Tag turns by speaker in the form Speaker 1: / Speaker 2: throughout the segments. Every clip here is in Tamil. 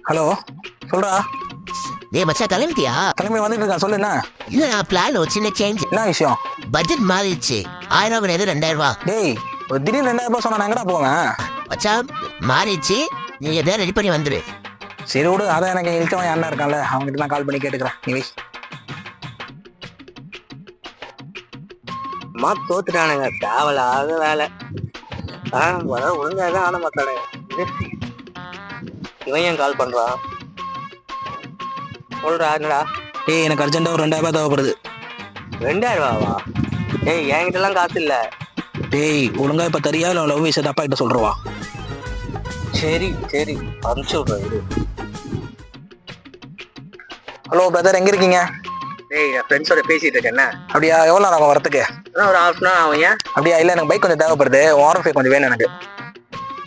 Speaker 1: ஹலோ, சொல்றா.
Speaker 2: டேய் மச்சான் கிளம்பிட்டியா?
Speaker 1: கிளம்பி வந்துட்டு இருக்கா, சொல்லு என்ன.
Speaker 2: இல்ல நான் பிளான் ஒரு சின்ன சேஞ்ச்.
Speaker 1: என்ன விஷயம்?
Speaker 2: பட்ஜெட் மாறிடுச்சு. 1000 கிடையாது 2000 ரூபா.
Speaker 1: டேய், ஒரு திடீர்னு 2000 சொன்னா நான் எங்கடா போவேன்?
Speaker 2: மச்சான் மாறிடுச்சு, நீ எதாவது ரெடி பண்ணி வந்துரு.
Speaker 1: சரி விடு, அதான் எனக்கு இழுச்சவன் அண்ணன் இருக்கான்ல, அவங்ககிட்ட நான் கால் பண்ணி கேட்டுக்கிறேன். நீ வை.
Speaker 3: அம்மா தோத்துட்டானுங்க, தேவலாத வேலை. ஒழுங்காதான் ஆன மாட்டானுங்க. இவன் ஏன் கால் பண்றான்? சொல்றா என்னடா?
Speaker 1: ஏய், எனக்கு அர்ஜென்ட்டா ஒரு 2000 ரூபாய் தேவைப்படுது.
Speaker 3: 2000 ரூபாவா? ஏய் என்கிட்ட எல்லாம் காசு இல்ல.
Speaker 1: டேய், ஒழுங்கா இப்ப தெரியா இல்ல லவ் விஷயத்தை அப்பா கிட்ட சொல்றவா?
Speaker 3: சரி சரி, அனுப்பிச்சு விடுறேன்.
Speaker 1: ஹலோ பிரதர், எங்க இருக்கீங்க?
Speaker 3: டேய் என் ஃப்ரெண்ட்ஸோட பேசிட்டு இருக்கேன்.
Speaker 1: அப்படியா? எவ்வளோ நேரம் ஆகும் வரத்துக்கு?
Speaker 3: ஒரு ஹாஃப் அன் ஹவர் ஆகும். ஏன்?
Speaker 1: அப்படியா? இல்லை, எனக்கு பைக் கொஞ்சம் தேவைப்படுது. ஆர்எஃப் கொஞ்சம் வேணும் எனக்கு.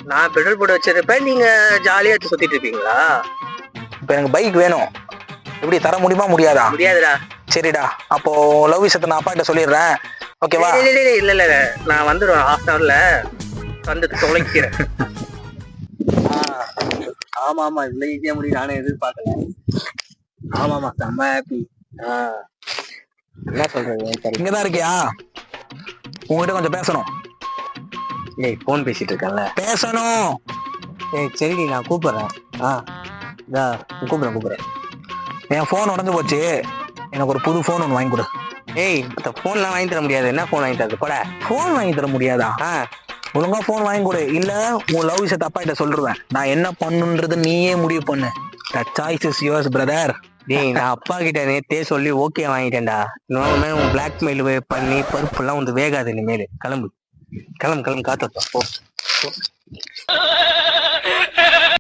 Speaker 3: நான் பெட்ரோல் போட்டு வச்சிருப்பேன், நீங்க ஜாலியா எடுத்து சுத்திட்டு இருப்பீங்களா?
Speaker 1: இப்போ எனக்கு பைக் வேணும். எப்படி தர முடியுமா முடியாதா?
Speaker 3: முடியாதுடா.
Speaker 1: சரிடா, அப்போ லவ் விஷயத்தை நான் அப்பா கிட்ட சொல்லிடுறேன். ஓகேவா?
Speaker 3: இல்ல இல்ல, நான் வந்துடுவேன் ஹாஃப் அன் ஹவர்ல வந்து தொலைக்கிறேன். ஆமா ஆமா, இவ்வளவு ஈஸியா முடியும் நானே எதிர்பார்க்கல. ஆமாமா, செம்ம ஹாப்பி. என்ன சொல்றீங்க?
Speaker 1: இங்கதான் இருக்கியா? உங்ககிட்ட கொஞ்சம் பேசணும்.
Speaker 3: ஏய் போன் பேசிட்டு இருக்கேன்ல.
Speaker 1: பேசணும்.
Speaker 3: ஏய் சரிடி, நான் கூப்பிடுறேன். கூப்பிடுறேன்.
Speaker 1: என் போன் உடஞ்சு போச்சு, எனக்கு ஒரு புது போன் ஒன்று வாங்கி கொடு.
Speaker 3: ஏய் அந்த போன்லாம் வாங்கி தர முடியாது. என்ன போன் வாங்கி தரது? போட.
Speaker 1: போன் வாங்கி தர முடியாதா? ஒழுங்கா போன் வாங்கி கொடு, இல்ல உன் லவ் விஷயத்தை அப்பா கிட்ட சொல்லிடுவேன். நான் என்ன பண்ணுன்றது நீயே முடிவு பண்ணு. The choice is yours, brother.
Speaker 3: டேய் நான் அப்பா கிட்ட நேத்தே சொல்லி ஓகே வாங்கிட்டேன்டா. இன்னொன்னு உன் பிளாக்மெயில் பண்ணி பருப்புலாம் வந்து வேகாது. இனிமேல் கிளம்பு, காத்து போ.